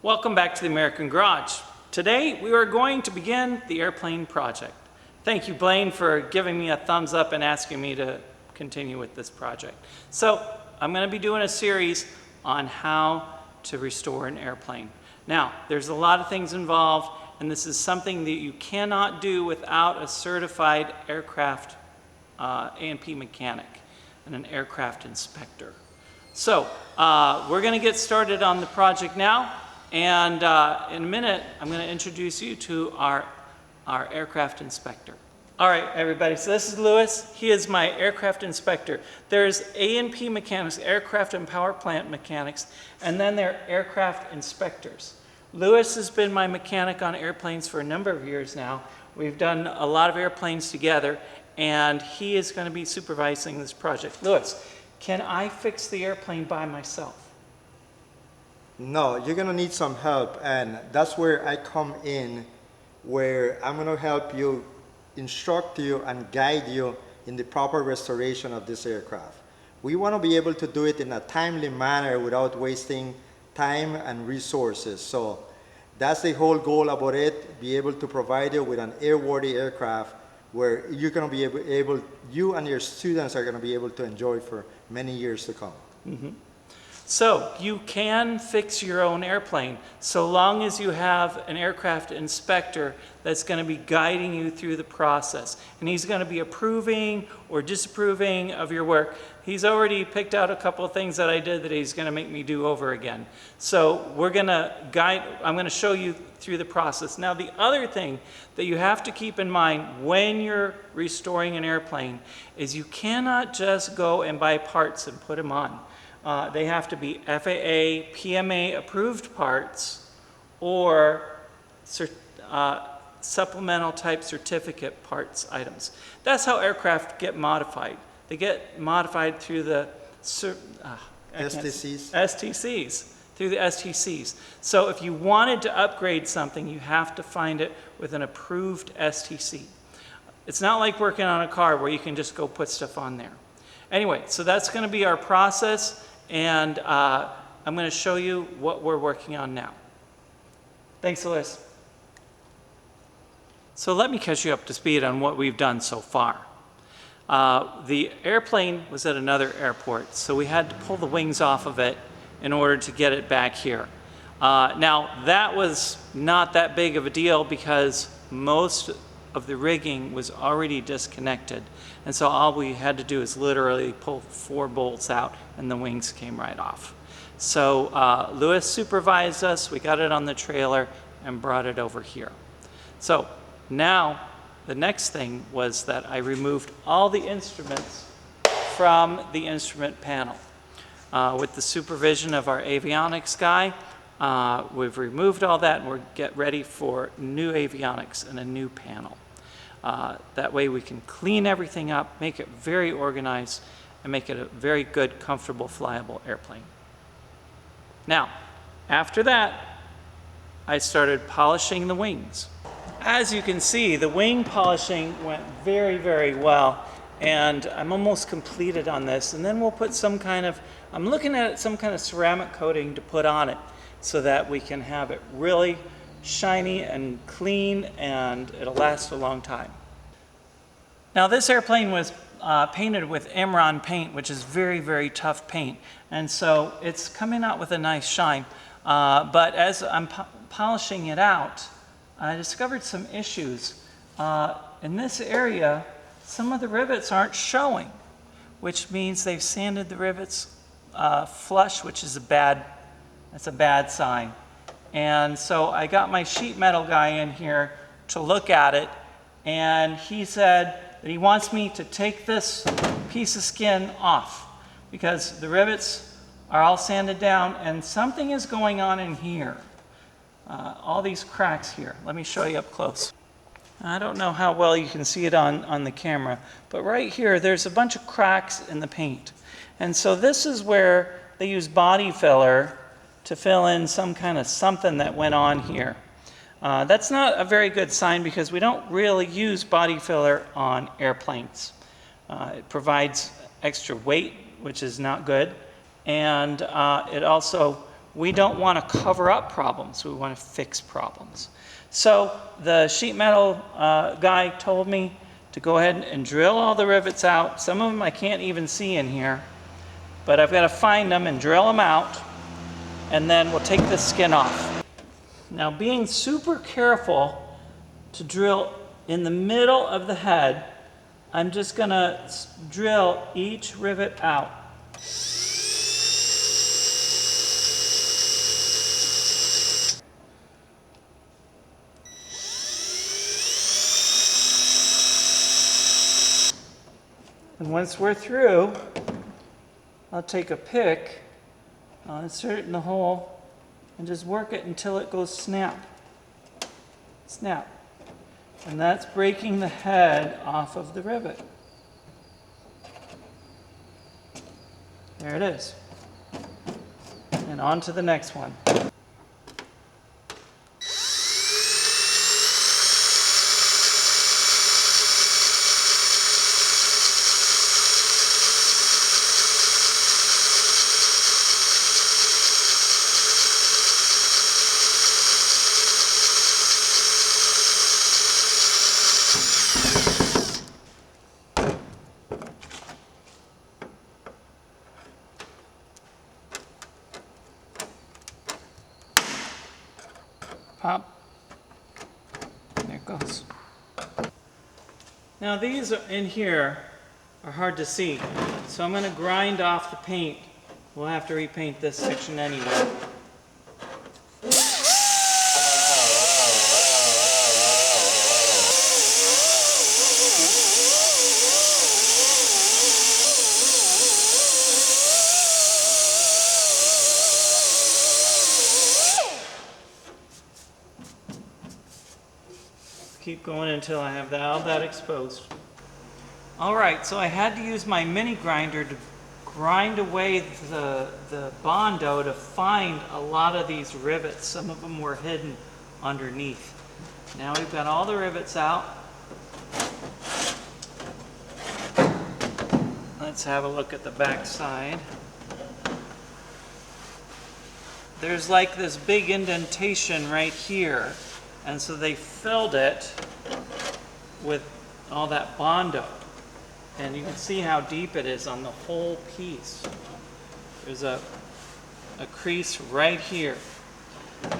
Welcome back to the American Garage. Today we are going to begin the airplane project. Thank you, Blaine, for giving me a thumbs up and asking me to continue with this project. So I'm going to be doing a series on how to restore an airplane. Now, there's a lot of things involved, and this is something that you cannot do without a certified aircraft A&P mechanic and an aircraft inspector. So we're going to get started on the project now, and in a minute I'm going to introduce you to our aircraft inspector. All right, everybody, so this is Lewis. He is my aircraft inspector. There's A&P mechanics, aircraft and power plant mechanics, and then there are aircraft inspectors. Lewis has been my mechanic on airplanes for a number of years now. We've done a lot of airplanes together, and he is going to be supervising this project. Lewis, can I fix the airplane by myself? No, you're going to need some help, and that's where I come in, where I'm going to help you, instruct you, and guide you in the proper restoration of this aircraft. We want to be able to do it in a timely manner without wasting time and resources. So that's the whole goal about it, be able to provide you with an airworthy aircraft where you're going to be able, you and your students are going to be able to enjoy for many years to come. Mm-hmm. So you can fix your own airplane so long as you have an aircraft inspector that's going to be guiding you through the process. And he's going to be approving or disapproving of your work. He's already picked out a couple of things that I did that he's going to make me do over again. So we're going to I'm going to show you through the process. Now, the other thing that you have to keep in mind when you're restoring an airplane is you cannot just go and buy parts and put them on. They have to be FAA, PMA approved parts or supplemental type certificate parts items. That's how aircraft get modified. They get modified through the STCs, through the STCs. So if you wanted to upgrade something, you have to find it with an approved STC. It's not like working on a car where you can just go put stuff on there. Anyway, so that's going to be our process, and I'm going to show you what we're working on now. Thanks, Lewis. So let me catch you up to speed on what we've done so far. The airplane was at another airport, so we had to pull the wings off of it in order to get it back here. Now, that was not that big of a deal because most of the rigging was already disconnected, and so all we had to do is literally pull 4 bolts out and the wings came right off. So Lewis supervised us, we got it on the trailer and brought it over here. So now the next thing was that I removed all the instruments from the instrument panel. With the supervision of our avionics guy, we've removed all that and we're get ready for new avionics and a new panel. That way we can clean everything up, make it very organized, and make it a very good, comfortable, flyable airplane. Now, after that, I started polishing the wings. As you can see, the wing polishing went very, very well, and I'm almost completed on this. And then we'll put some kind of, I'm looking at some kind of ceramic coating to put on it so that we can have it really shiny and clean, and it'll last a long time. Now, this airplane was painted with Imron paint, which is very, very tough paint, and so it's coming out with a nice shine. But as I'm polishing it out, I discovered some issues. In this area, some of the rivets aren't showing, which means they've sanded the rivets flush, which is that's a bad sign. And so I got my sheet metal guy in here to look at it, and he said that he wants me to take this piece of skin off because the rivets are all sanded down and something is going on in here. All these cracks here. Let me show you up close. I don't know how well you can see it on the camera, but right here there's a bunch of cracks in the paint. And so this is where they use body filler to fill in some kind of something that went on here. That's not a very good sign because we don't really use body filler on airplanes. It provides extra weight, which is not good, and it also we don't want to cover up problems, we want to fix problems. So the sheet metal guy told me to go ahead and drill all the rivets out. Some of them I can't even see in here, but I've got to find them and drill them out, and then we'll take the skin off. Now, being super careful to drill in the middle of the head, I'm just going to drill each rivet out. And once we're through, I'll take a pick, I'll insert it in the hole, and just work it until it goes snap. Snap. And that's breaking the head off of the rivet. There it is. And on to the next one. Pop. There it goes. Now these are in here are hard to see, so I'm going to grind off the paint. We'll have to repaint this section anyway. Keep going until I have all that exposed. All right, so I had to use my mini grinder to grind away the Bondo to find a lot of these rivets. Some of them were hidden underneath. Now we've got all the rivets out. Let's have a look at the back side. There's like this big indentation right here. And so they filled it with all that Bondo. And you can see how deep it is on the whole piece. There's a crease right here.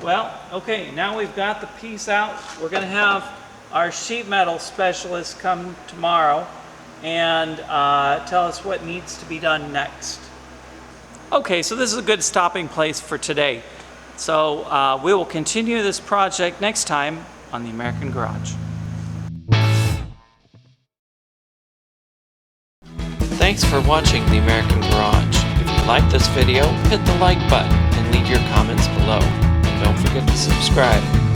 Well, okay, now we've got the piece out. We're going to have our sheet metal specialist come tomorrow and tell us what needs to be done next. Okay, so this is a good stopping place for today. So we will continue this project next time on the American Garage. Thanks for watching the American Garage. If you liked this video, hit the like button and leave your comments below. And don't forget to subscribe.